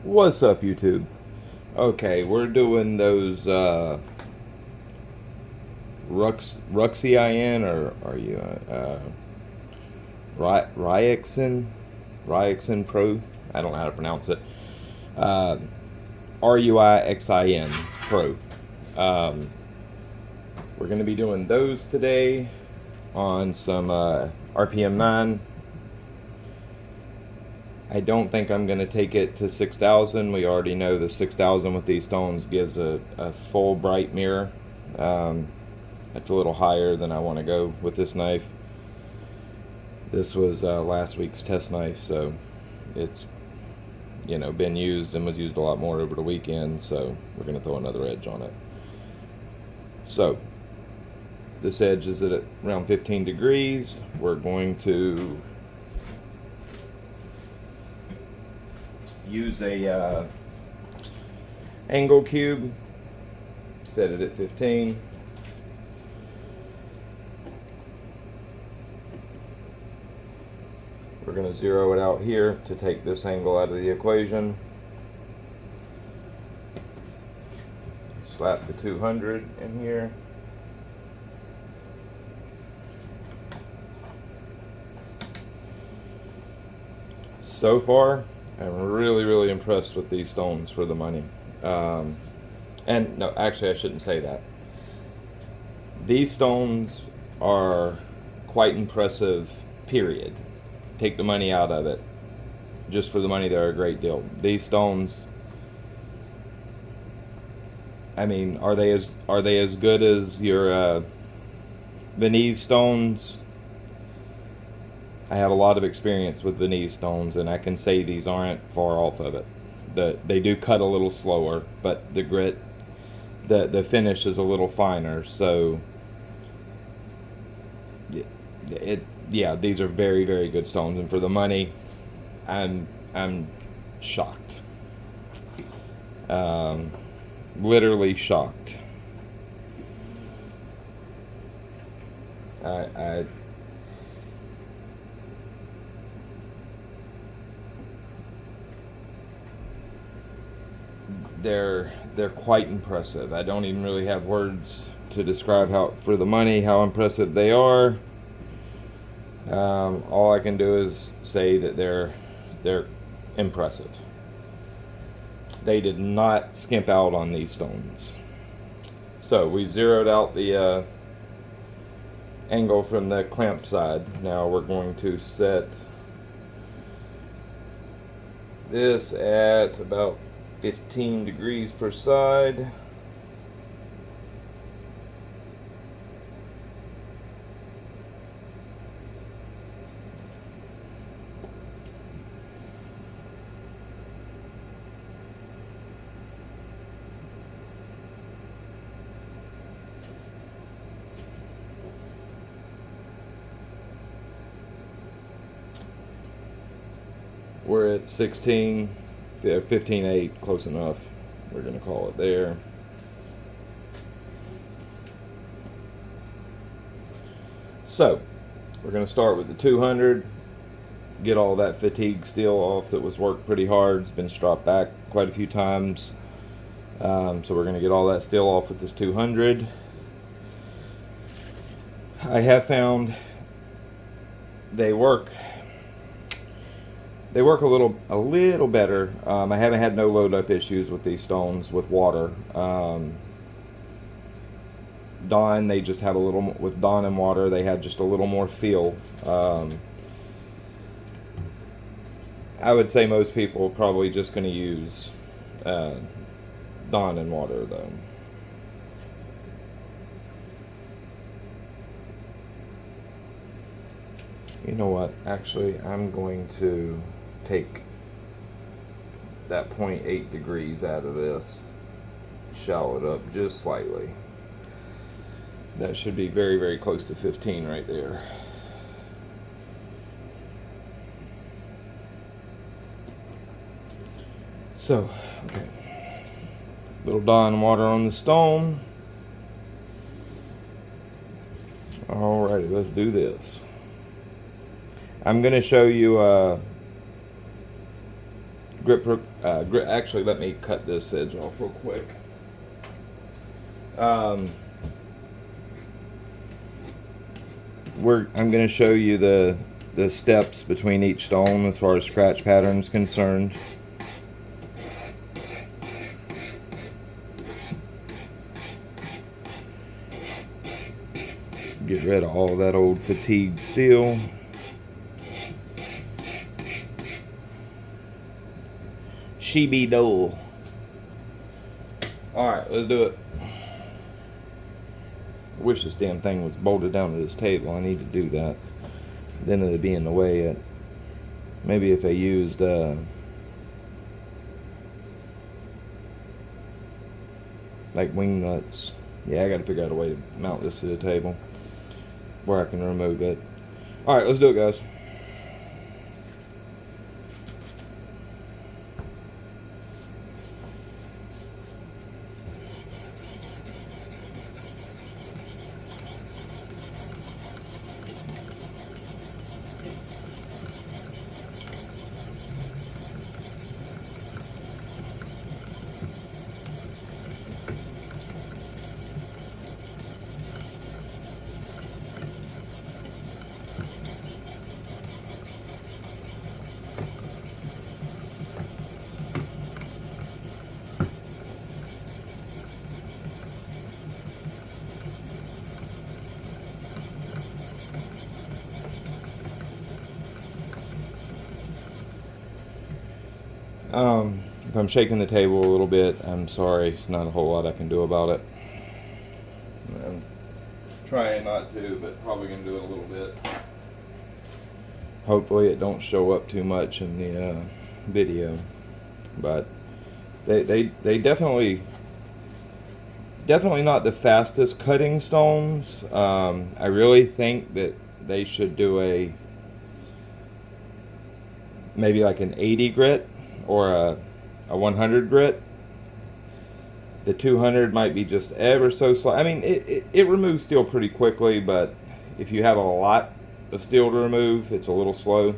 What's up, YouTube? Okay, we're doing those Ruixin, or are you Ruixin Pro? I don't know how to pronounce it. Uh, Ruixin Pro. Um, we're going to be doing those today on some RPM 9. I don't think I'm going to take it to 6,000. We already know the 6,000 with these stones gives a full bright mirror. That's a little higher than I want to go with this knife. This was last week's test knife, so it's been used and was used a lot more over the weekend, so we're going to throw another edge on it. So this edge is at around 15 degrees. We're going to use a angle cube, set it at 15. We're going to zero it out here to take this angle out of the equation. Slap the 200 in here. So far, I'm really impressed with these stones for the money. And no, actually I shouldn't say that. These stones are quite impressive, period. Take the money out of it. Just for the money, they're a great deal. These stones, I mean, are they as good as your Venev stones? I have a lot of experience with Venev stones, and I can say these aren't far off of it. They do cut a little slower, but the grit, the finish is a little finer. So yeah, these are very good stones, and for the money, I'm shocked. Literally shocked. I they're quite impressive. I don't even really have words to describe how impressive they are. All I can do is say that they're impressive. They did not skimp out on these stones. So we zeroed out the angle from the clamp side. Now we're going to set this at about 15 degrees per side. We're at 16, 15.8, close enough. We're going to call it there. So, we're going to start with the 200, get all that fatigue steel off that was worked pretty hard. It's been stropped back quite a few times. So we're going to get all that steel off with this 200. I have found they work a little better. I haven't had no load up issues with these stones with water. Dawn, they just have a little, with Dawn and water, they had just a little more feel. I would say most people are probably just going to use Dawn and water though. You know what? Actually, I'm going to take that 0.8 degrees out of this, shallow it up just slightly. That should be very close to 15 right there. So, okay. Little Dawn water on the stone. Alrighty, let's do this. I'm going to show you Actually, let me cut this edge off real quick. I'm going to show you the steps between each stone as far as scratch pattern is concerned. Get rid of all that old fatigued steel. She be dull. Alright, let's do it. I wish this damn thing was bolted down to this table. I need to do that. Then it'd be in the way. Maybe if I used like wing nuts. Yeah, I gotta figure out a way to mount this to the table where I can remove it. Alright, let's do it, guys. If I'm shaking the table a little bit, I'm sorry. It's not a whole lot I can do about it. I'm trying not to, but probably going to do it a little bit. Hopefully it don't show up too much in the video. But they definitely not the fastest cutting stones. I really think that they should do maybe like an 80 grit or a 100 grit. The 200 might be just ever so slow. I mean, it removes steel pretty quickly, but if you have a lot of steel to remove, it's a little slow.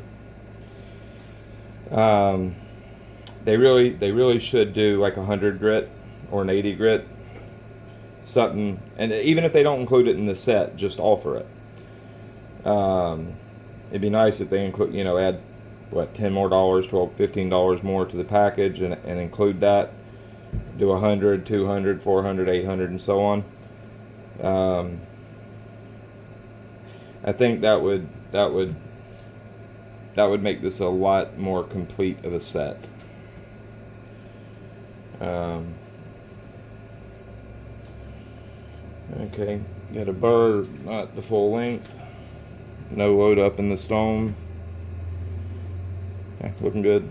They really should do like a 100 grit or an 80 grit, something. And even if they don't include it in the set, just offer it. It'd be nice if they include, add what, $10 more, $12, $15 more to the package and include that. Do 100, 200, 400, 800, and so on. I think that would make this a lot more complete of a set. Okay, got a burr, not the full length. No load up in the stone. Okay, looking good.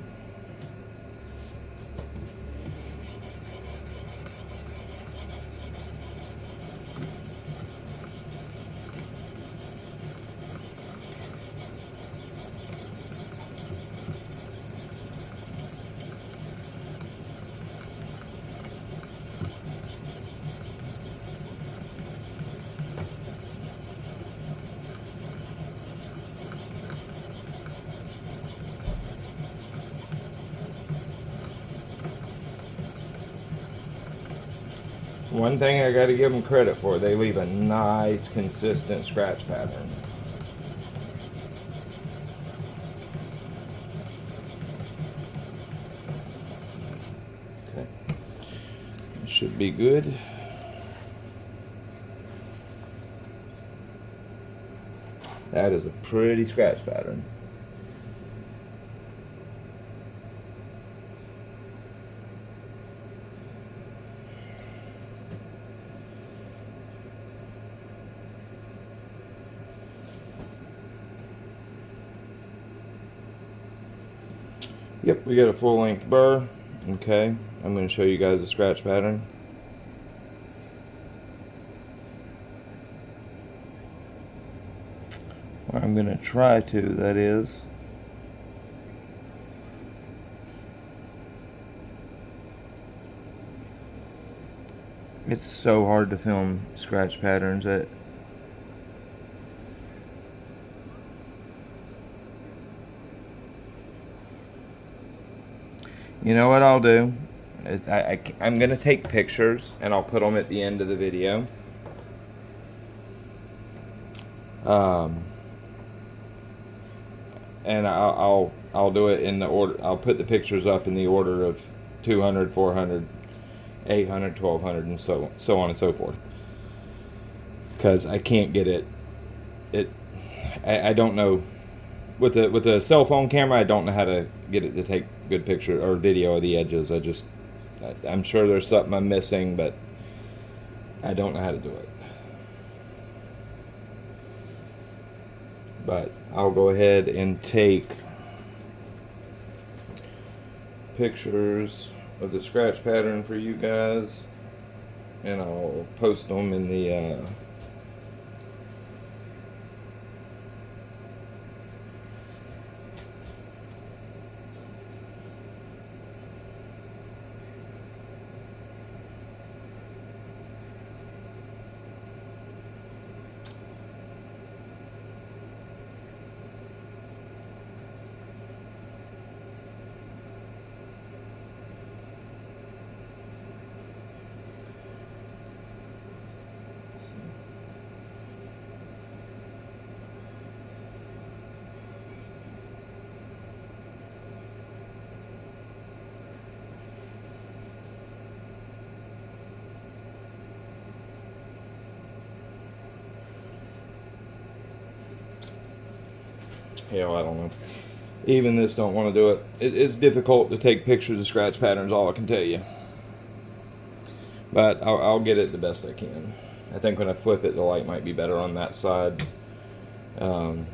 One thing I got to give them credit for, they leave a nice, consistent scratch pattern. Okay, it should be good. That is a pretty scratch pattern. Yep, we got a full length burr. Okay, I'm going to show you guys the scratch pattern. Or I'm going to try to, that is. It's so hard to film scratch patterns. You know what I'll do? Is I'm going to take pictures and I'll put them at the end of the video. And I'll do it in the order. I'll put the pictures up in the order of 200, 400, 800, 1200, and so on and so forth. Because I can't get it. I don't know. With a cell phone camera, I don't know how to get it to take good picture or video of the edges. I'm sure there's something I'm missing, but I don't know how to do it. But I'll go ahead and take pictures of the scratch pattern for you guys, and I'll post them in the hell, I don't know. Even this don't want to do it. It's difficult to take pictures of scratch patterns, all I can tell you. But I'll get it the best I can. I think when I flip it, the light might be better on that side to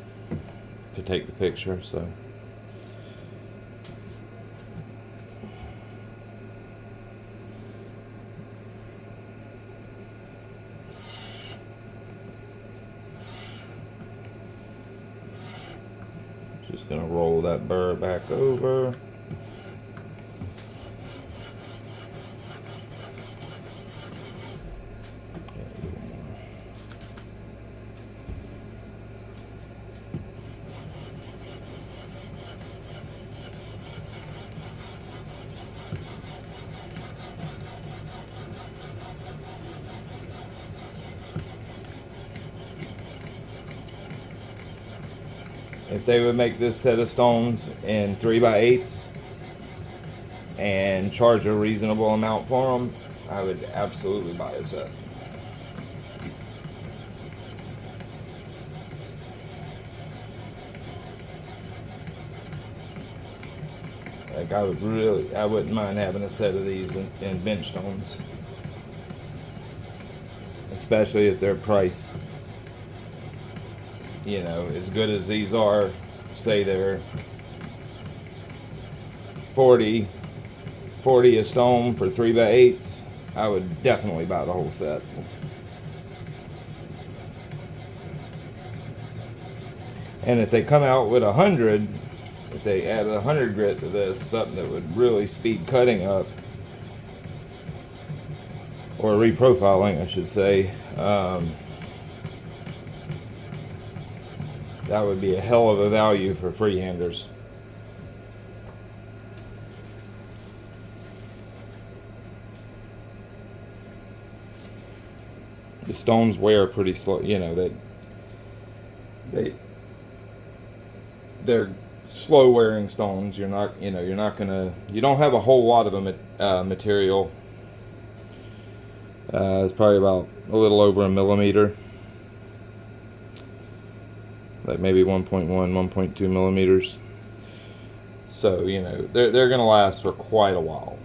take the picture. So. Just gonna roll that burr back over. If they would make this set of stones in 3x8s and charge a reasonable amount for them, I would absolutely buy a set. Like I wouldn't mind having a set of these in bench stones, especially if they're priced, you know, as good as these are. Say they're 40 a stone for 3x8s, I would definitely buy the whole set. And if they come out with 100, if they added 100 grit to this, something that would really speed cutting up, or reprofiling I should say, that would be a hell of a value for freehanders. The stones wear pretty slow, you know, they're slow wearing stones. You don't have a whole lot of them material. It's probably about a little over a millimeter. Like maybe 1.1, 1.2 millimeters. So, you know, they're going to last for quite a while.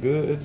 Good.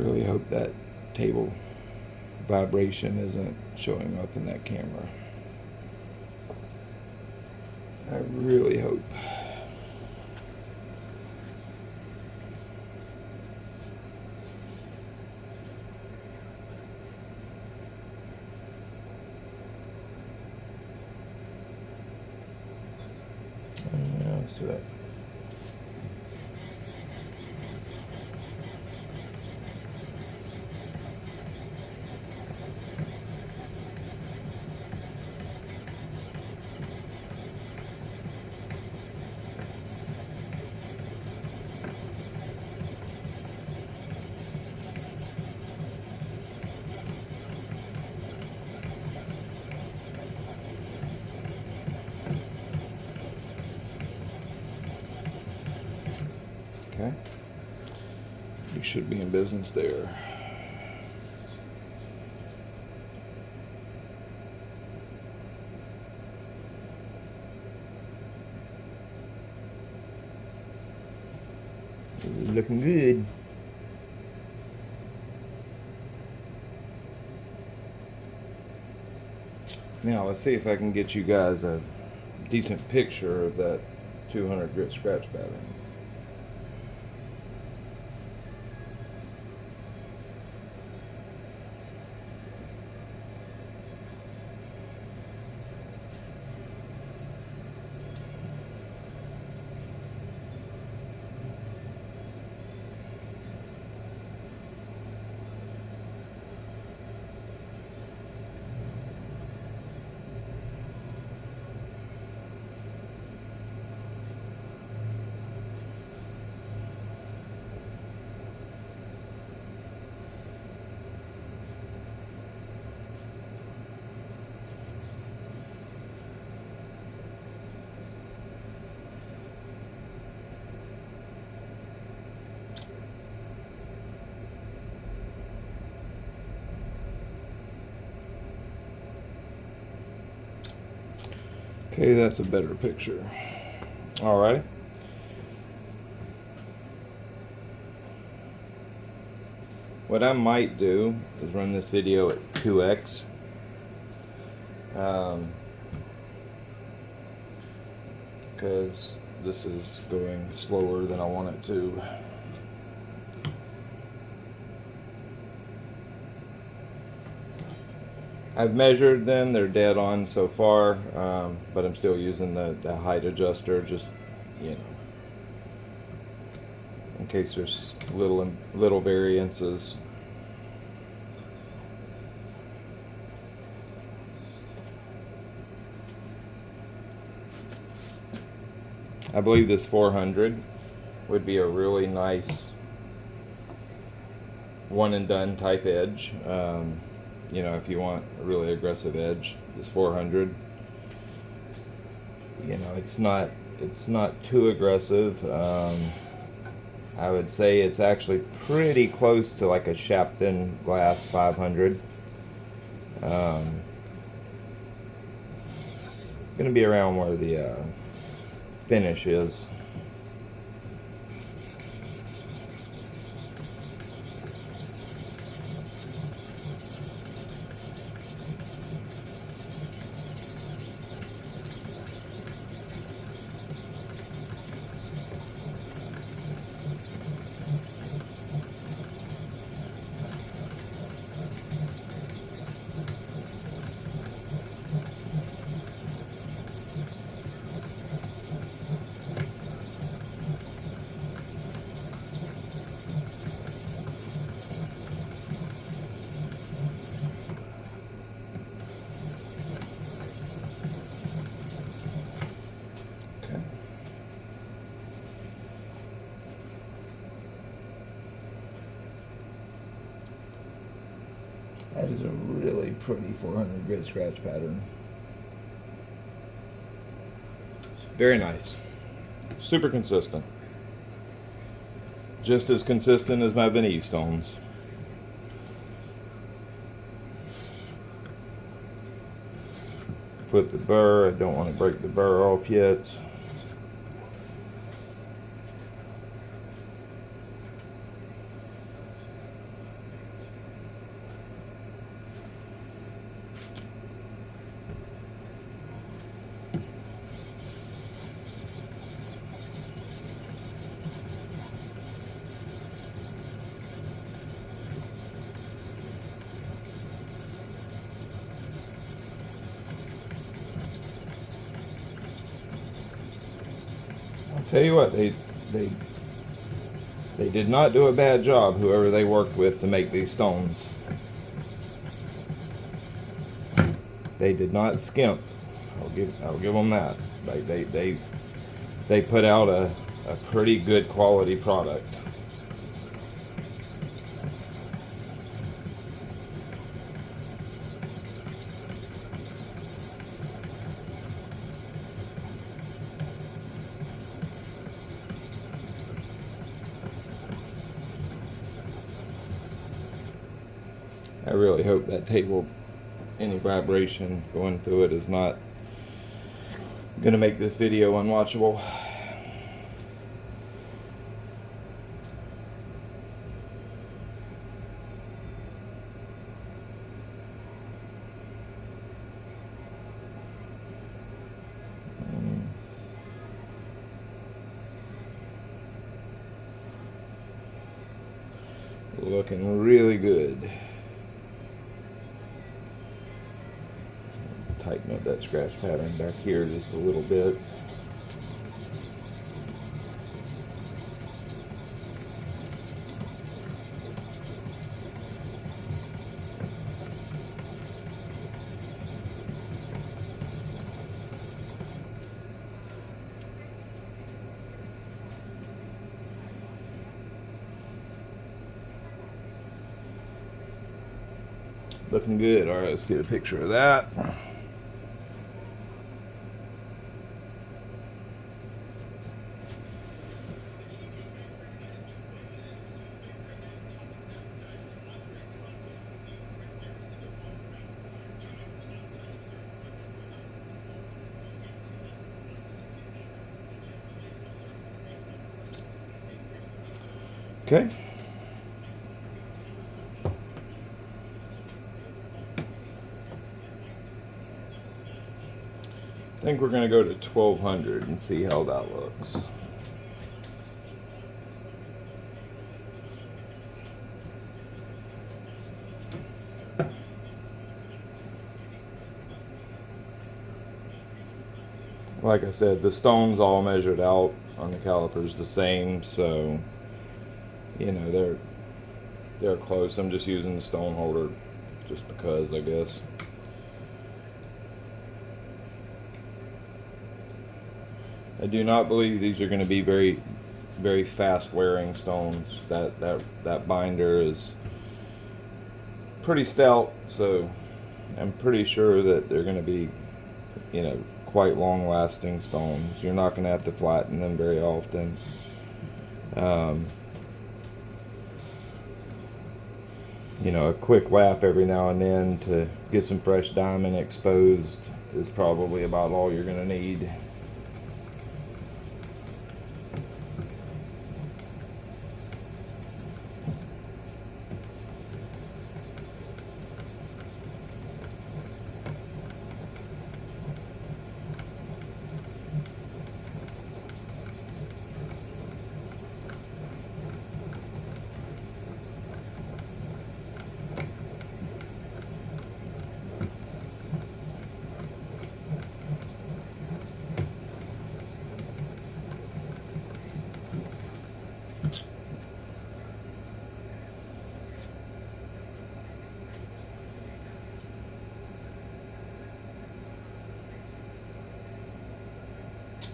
really hope that table vibration isn't showing up in that camera. I really hope. Yeah, let's do that. Okay. We should be in business there. Looking good. Now let's see if I can get you guys a decent picture of that 200 grit scratch pattern. Okay, that's a better picture. Alright. What I might do is run this video at 2x. Because this is going slower than I want it to. I've measured them, they're dead on so far, but I'm still using the height adjuster, just, you know, in case there's little variances. I believe this 400 would be a really nice one and done type edge. You know, if you want a really aggressive edge, this 400, you know, it's not too aggressive. I would say it's actually pretty close to like a Shapton glass 500. Gonna be around where the finish is. That is a really pretty 400 grit scratch pattern. Very nice. Super consistent. Just as consistent as my Venev stones. Flip the burr. I don't want to break the burr off yet. Tell you what, they did not do a bad job, whoever they worked with to make these stones. They did not skimp. I'll give them that. They put out a pretty good quality product. I really hope that table, any vibration going through it is not going to make this video unwatchable. Looking really good. Tighten up that scratch pattern back here just a little bit. Looking good. All right, let's get a picture of that. Okay. I think we're going to go to 1200 and see how that looks. Like I said, the stones all measured out on the calipers the same, so you know they're close. I'm just using the stone holder just because, I guess. I do not believe these are going to be very fast wearing stones. That binder is pretty stout, so I'm pretty sure that they're going to be, you know, quite long lasting stones. You're not going to have to flatten them very often. You know, a quick lap every now and then to get some fresh diamond exposed is probably about all you're going to need.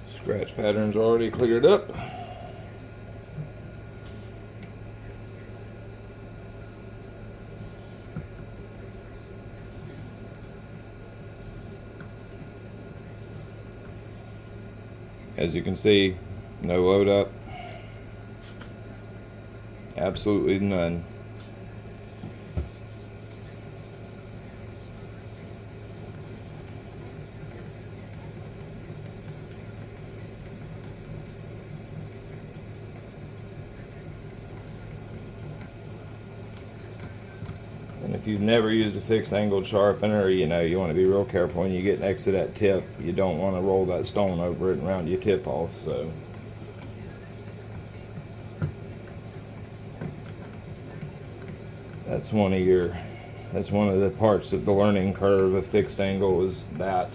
Scratch pattern's already cleared up. As you can see, no load up. Absolutely none. And if you've never used a fixed angled sharpener, you know, you want to be real careful when you get next to that tip. You don't want to roll that stone over it and round your tip off. So that's one of the parts of the learning curve of fixed angle, is that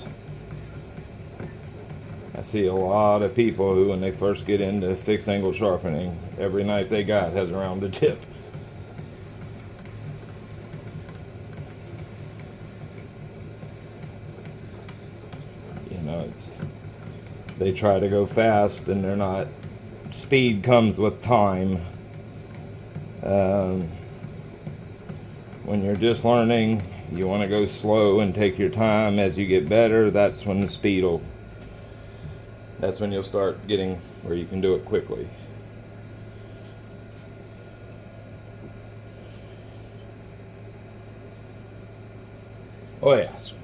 I see a lot of people who, when they first get into fixed angle sharpening, every knife they got has a rounded tip. You know, they try to go fast, and they're not. Speed comes with time. When you're just learning, you want to go slow and take your time. As you get better, that's when the speed will. That's when you'll start getting where you can do it quickly. Oh yes,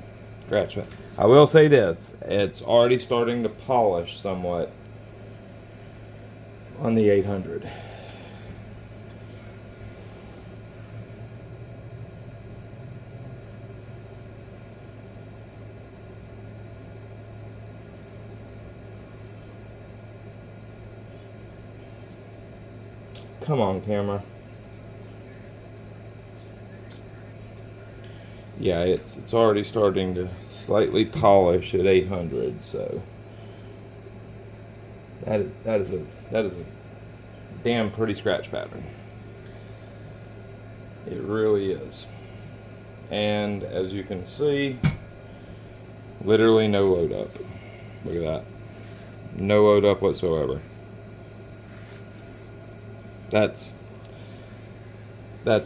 scratch it. I will say this: it's already starting to polish somewhat on the 800. Come on, camera. Yeah, it's already starting to slightly polish at 800, so that is a damn pretty scratch pattern. It really is. And as you can see, literally no load up. Look at that. No load up whatsoever. That's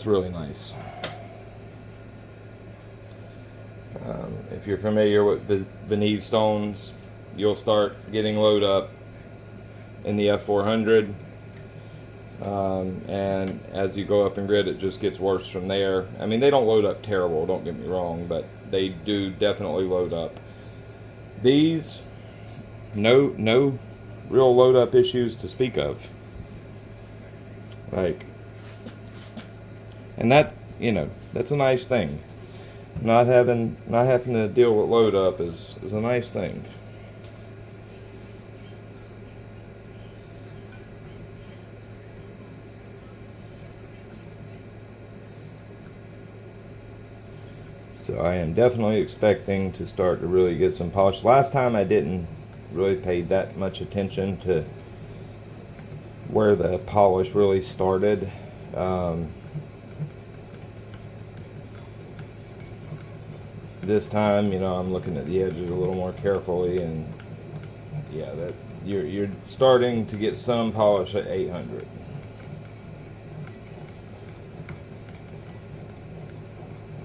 really nice. If you're familiar with the Venev stones, you'll start getting load up in the F400, and as you go up in grit, it just gets worse from there. I mean, they don't load up terrible, don't get me wrong, but they do definitely load up. These, no real load up issues to speak of. Like, and that, you know, that's a nice thing. Not having to deal with load up is a nice thing. So I am definitely expecting to start to really get some polish. Last time I didn't really pay that much attention to where the polish really started. This time, you know, I'm looking at the edges a little more carefully, and yeah, that you're starting to get some polish at 800.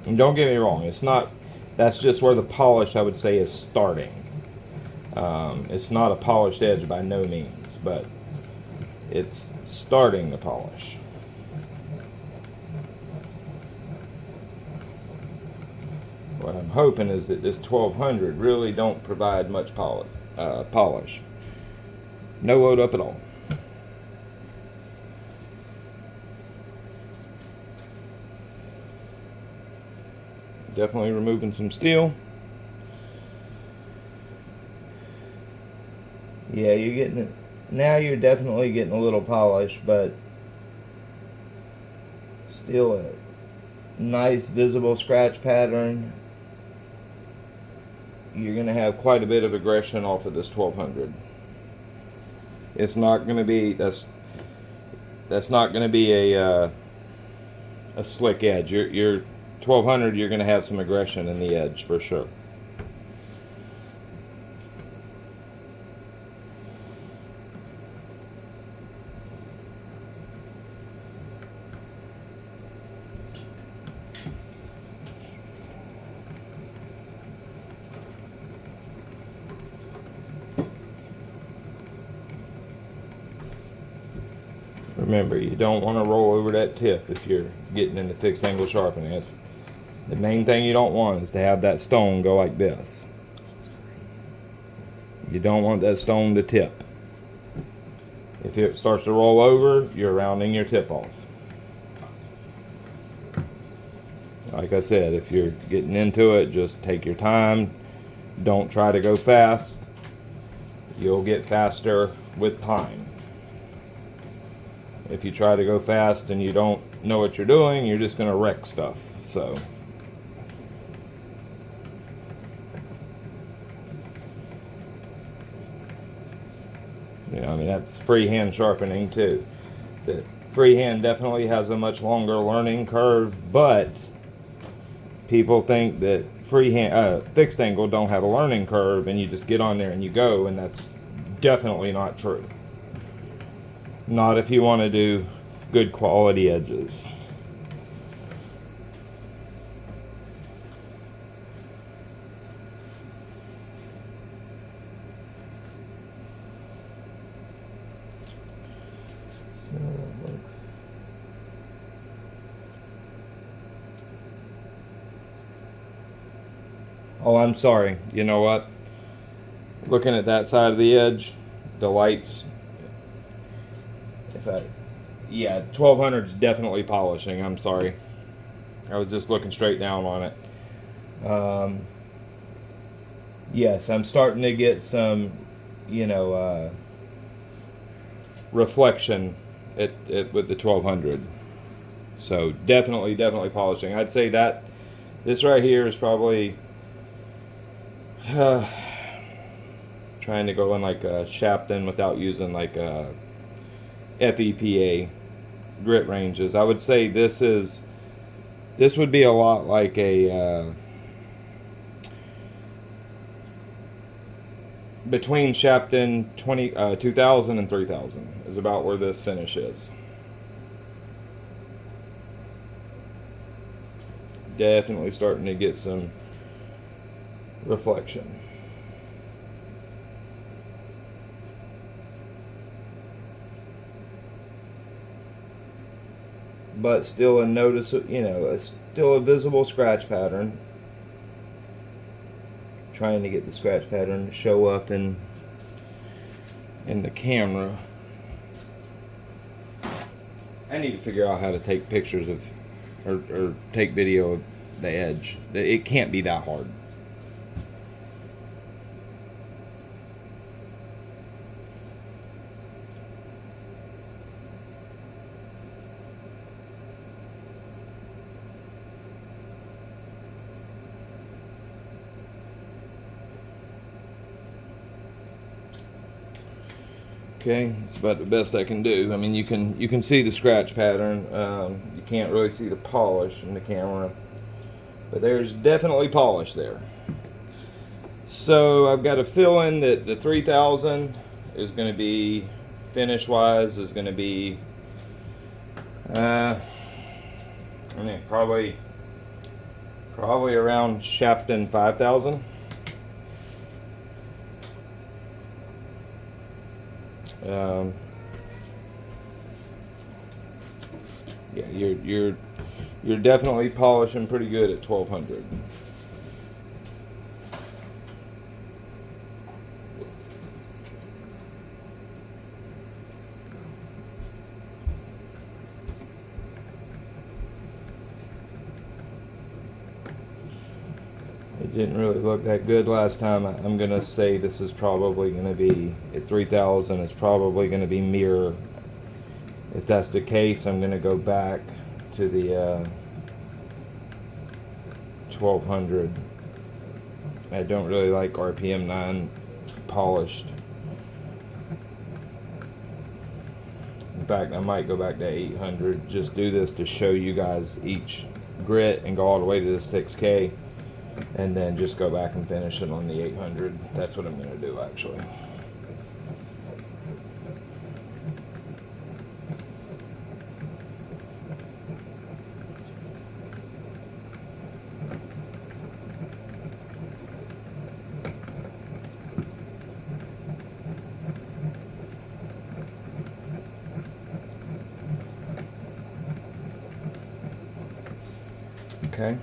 And don't get me wrong, it's not. That's just where the polish, I would say, is starting. It's not a polished edge by no means, but it's starting to polish. What I'm hoping is that this 1200 really don't provide much polish. No load up at all. Definitely removing some steel. Yeah, you're getting it. Now you're definitely getting a little polish, but still a nice visible scratch pattern. You're going to have quite a bit of aggression off of this 1200. It's not going to be, that's not going to be a slick edge. Your 1200, you're going to have some aggression in the edge for sure. Remember, you don't want to roll over that tip if you're getting into fixed angle sharpening. That's the main thing you don't want, is to have that stone go like this. You don't want that stone to tip. If it starts to roll over, you're rounding your tip off. Like I said, if you're getting into it, just take your time. Don't try to go fast. You'll get faster with time. If you try to go fast and you don't know what you're doing, you're just going to wreck stuff. So You know, I mean, that's freehand sharpening too. The freehand definitely has a much longer learning curve, but people think that freehand, fixed angle don't have a learning curve, and you just get on there and you go, and that's definitely not true. Not if you want to do good quality edges. Oh, I'm sorry. You know what? Looking at that side of the edge, the lights. Yeah, 1200 is definitely polishing. I'm sorry. I was just looking straight down on it. Yes, I'm starting to get some, reflection with the 1200. So definitely polishing. I'd say that this right here is probably trying to go in like a Shapton without using like a FEPA grit ranges. I would say this would be a lot like a between Shapton 2000 and 3000 is about where this finish is. Definitely starting to get some reflection. But still still a visible scratch pattern. Trying to get the scratch pattern to show up in the camera. I need to figure out how to take pictures of or take video of the edge. It can't be that hard. Okay, it's about the best I can do. I mean, you can see the scratch pattern. You can't really see the polish in the camera, but there's definitely polish there. So I've got a feeling that the 3000 is going to be finish wise is going to be I mean probably around Shapton 5000. Yeah, you're definitely polishing pretty good at 1200. It didn't really look that good last time. I'm gonna say this is probably gonna be at 3000. It's probably gonna be mirror. If that's the case, I'm going to go back to the 1200. I don't really like RPM 9 polished. In fact, I might go back to 800. Just do this to show you guys each grit and go all the way to the 6K. And then just go back and finish it on the 800. That's what I'm going to do actually. Okay.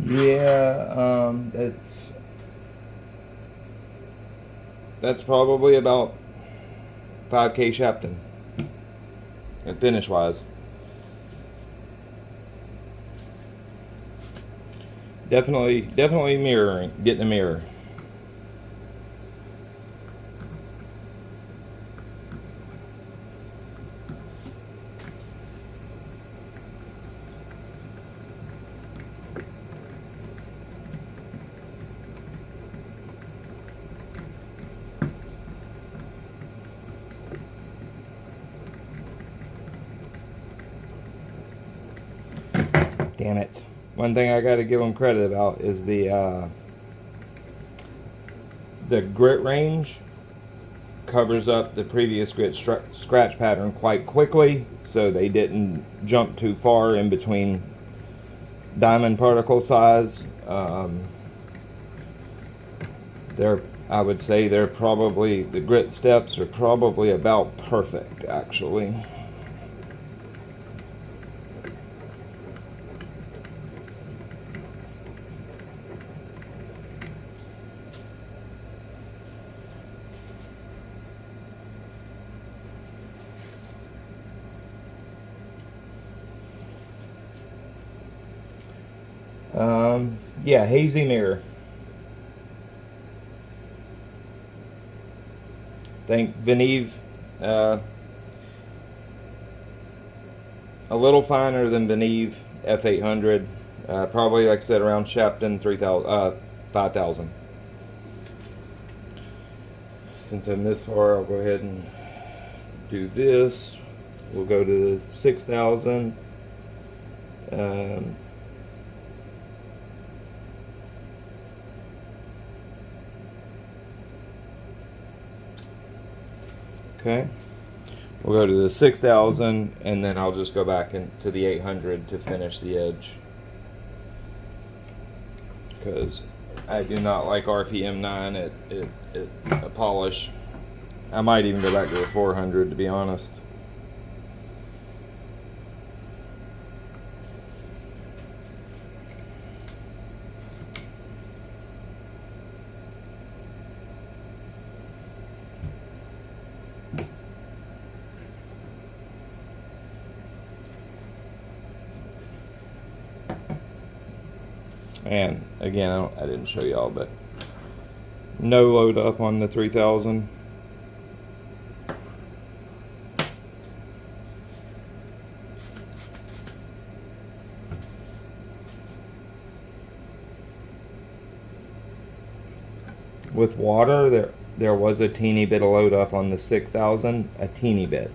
Yeah, that's probably about 5K Shapton, and finish wise. Definitely mirroring, getting a mirror. Damn it. One thing I got to give them credit about is the grit range covers up the previous grit scratch pattern quite quickly, so they didn't jump too far in between diamond particle size. I would say they're probably, the grit steps are probably about perfect, actually. Yeah, hazy mirror. Think Venev, a little finer than Venev F800. Probably, like I said, around Shapton 5,000. Since I'm this far, I'll go ahead and do this. We'll go to 6,000. Okay, we'll go to the 6,000, and then I'll just go back into the 800 to finish the edge, because I do not like RPM 9 at a polish. I might even go back to the 400, to be honest. And again, I didn't show y'all, but no load up on the 3000. With water, there was a teeny bit of load up on the 6,000, a teeny bit.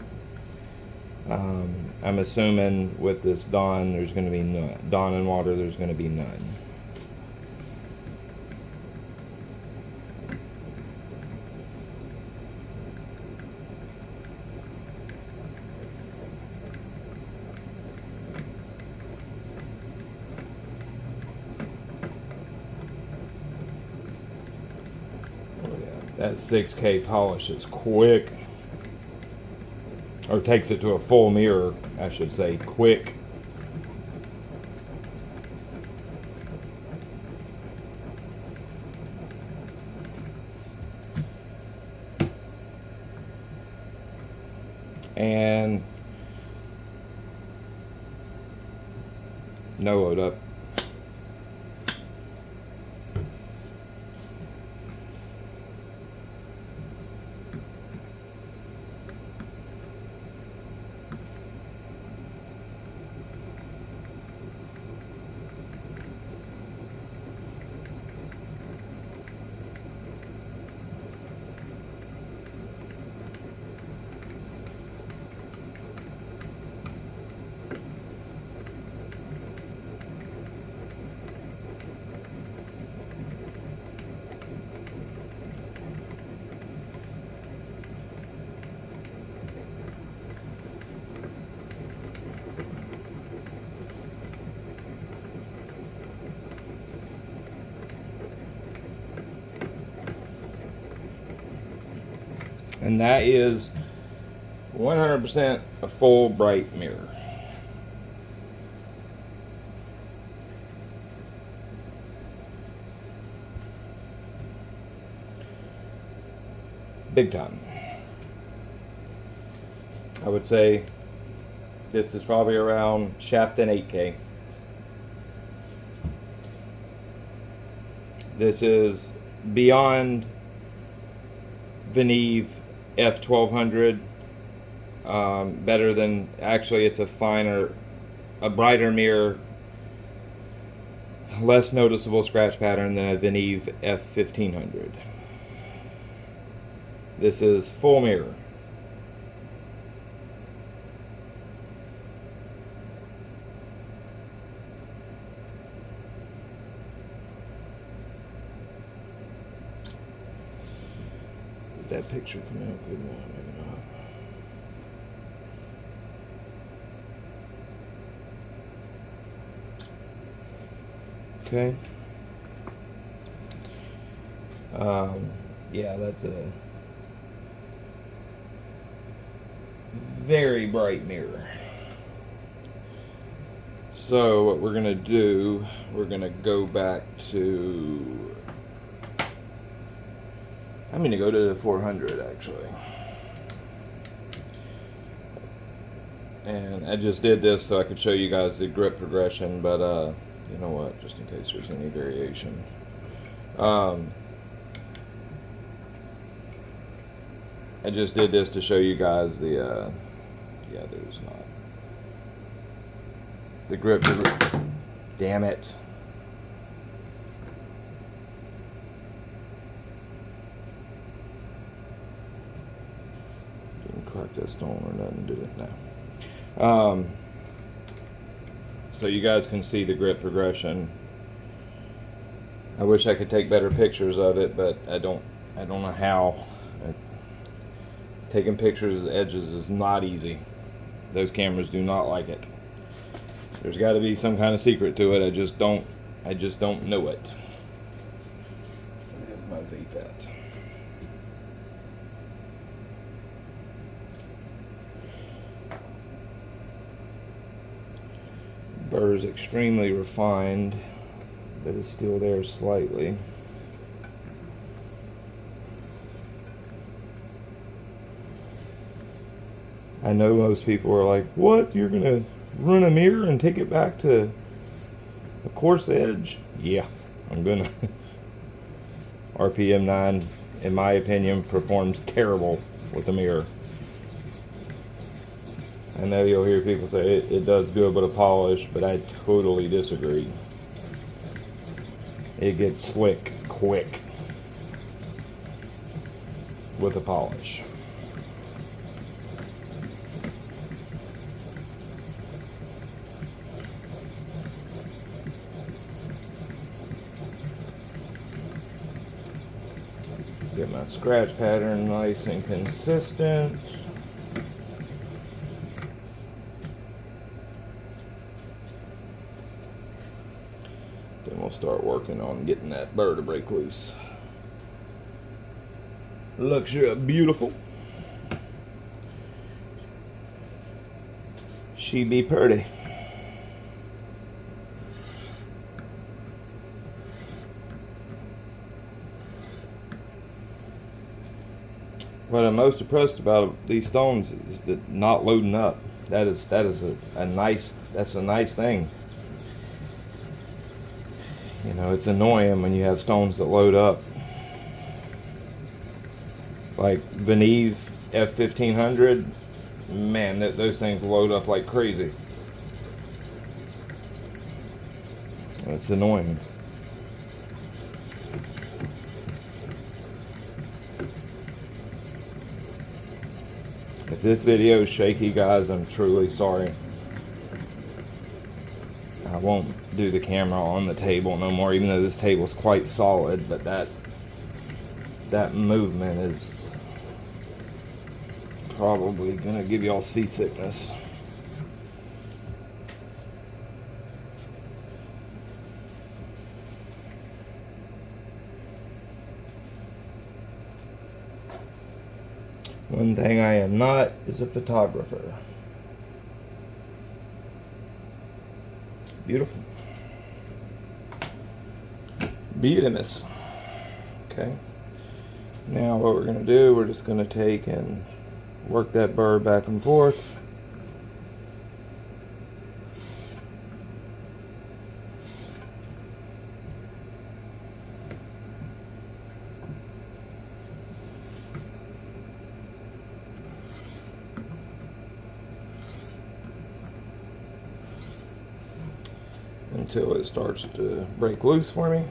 I'm assuming with this Dawn, there's going to be none. Dawn and water, there's going to be none. That 6K polish is quick. Or takes it to a full mirror, I should say, quick. And no load up. And that is 100% a full bright mirror. Big time. I would say this is probably around Shapton 8K. This is beyond Venev F1200. Better than, actually it's a finer, a brighter mirror, less noticeable scratch pattern than a Venev F1500. This is full mirror. Did that picture come out good? One, maybe not. Okay. Yeah, that's a very bright mirror. So what we're gonna do, we're gonna go back to, I'm gonna go to the 400 actually. And I just did this so I could show you guys the grip progression, but you know what, just in case there's any variation. I just did this to show you guys the, yeah, there's not. The grip, damn it. Didn't crack that stone or nothing, did it? No. So you guys can see the grip progression. I wish I could take better pictures of it, but I don't know how. Taking pictures of the edges is not easy. Those cameras do not like it. There's got to be some kind of secret to it. I just don't know it. There's my vape at. Burr is extremely refined, but it's still there slightly. I know most people are like, what? You're going to run a mirror and take it back to a coarse edge? Yeah, I'm going to. RPM 9, in my opinion, performs terrible with a mirror. I know you'll hear people say it does do a bit of polish, but I totally disagree. It gets slick quick with a polish. Get my scratch pattern nice and consistent. Then we'll start working on getting that burr to break loose. Looks beautiful. She be pretty. What I'm most impressed about these stones is that not loading up. That is a nice thing. You know, it's annoying when you have stones that load up. Like Venev F1500, man, those things load up like crazy. It's annoying. If this video is shaky, guys, I'm truly sorry. I won't do the camera on the table no more, even though this table is quite solid, but that movement is probably gonna give y'all seasickness. One thing I am not is a photographer. Beautiful. Beautimous. Okay. Now what we're going to do, we're just going to take and work that burr back and forth. Until it starts to break loose for me.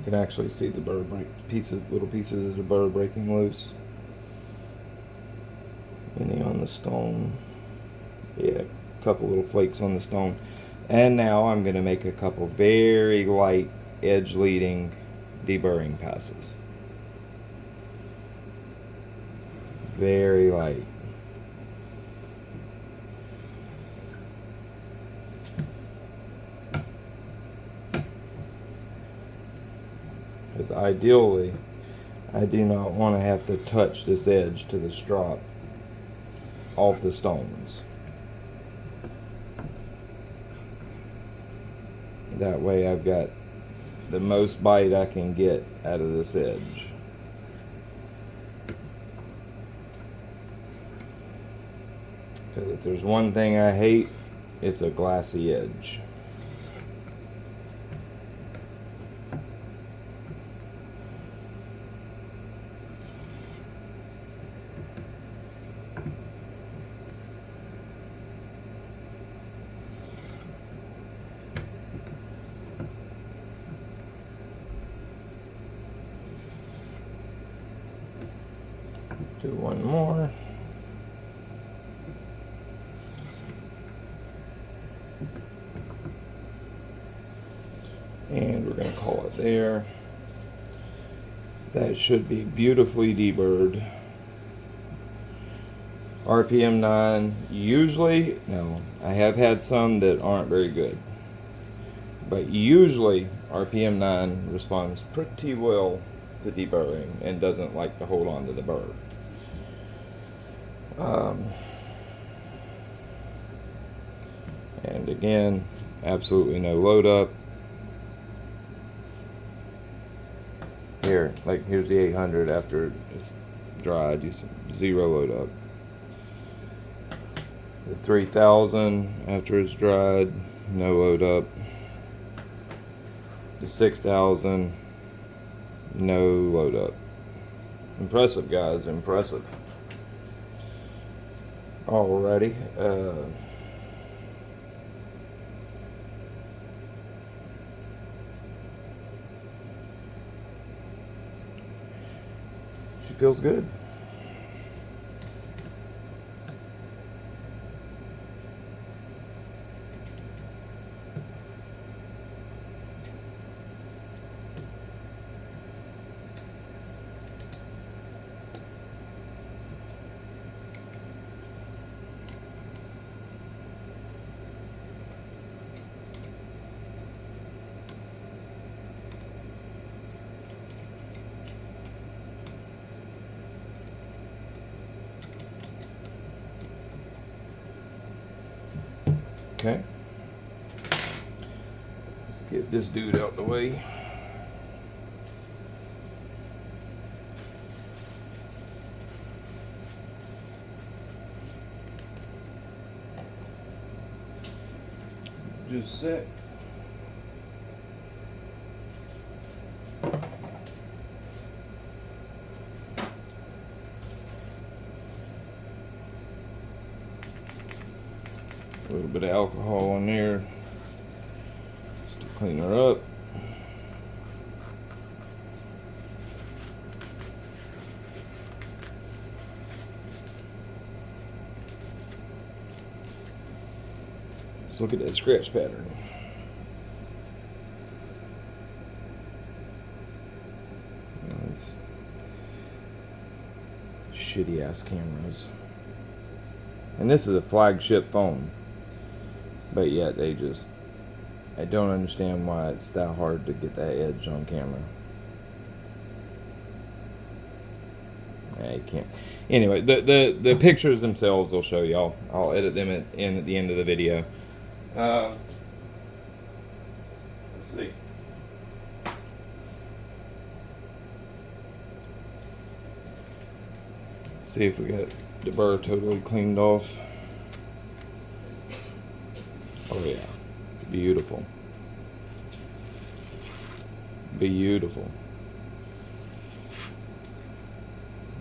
You can actually see the burr little pieces of the burr breaking loose. Any on the stone? Yeah, a couple little flakes on the stone. And now I'm going to make a couple very light edge leading deburring passes. Very light. Because ideally, I do not want to have to touch this edge to the strop off the stones. That way I've got the most bite I can get out of this edge. Because if there's one thing I hate, it's a glassy edge. Do one more. And we're going to call it there. That should be beautifully deburred. RPM 9. Usually, no, I have had some that aren't very good. But usually, RPM 9 responds pretty well to deburring and doesn't like to hold on to the burr. And again, absolutely no load up. Here, like here's the 800 after it's dried, you see zero load up. The 3000 after it's dried, no load up. The 6000, no load up. Impressive, guys, impressive. Alrighty. She feels good. Okay, let's get this dude out the way. Just a sec. A little bit of alcohol in there just to clean her up. Let's look at that scratch pattern. Nice. Shitty ass cameras. And this is a flagship phone. But yet I don't understand why it's that hard to get that edge on camera. You can't. Anyway, the pictures themselves will show y'all. I'll edit them at the end of the video. Let's see. See if we got the burr totally cleaned off. Oh yeah, beautiful. Beautiful.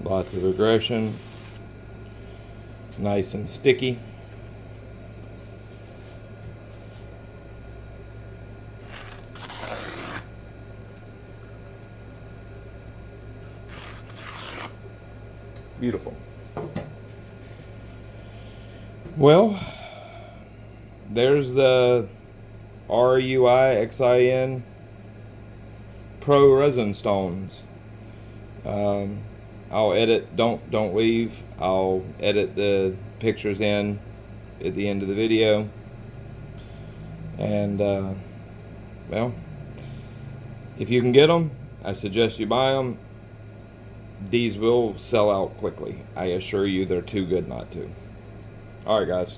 Lots of aggression. Nice and sticky. Beautiful. Well, there's the Ruixin Pro Resin stones. I'll edit, don't leave. I'll edit the pictures in at the end of the video. And well, if you can get them, I suggest you buy them. These will sell out quickly. I assure you, they're too good not to. All right, guys.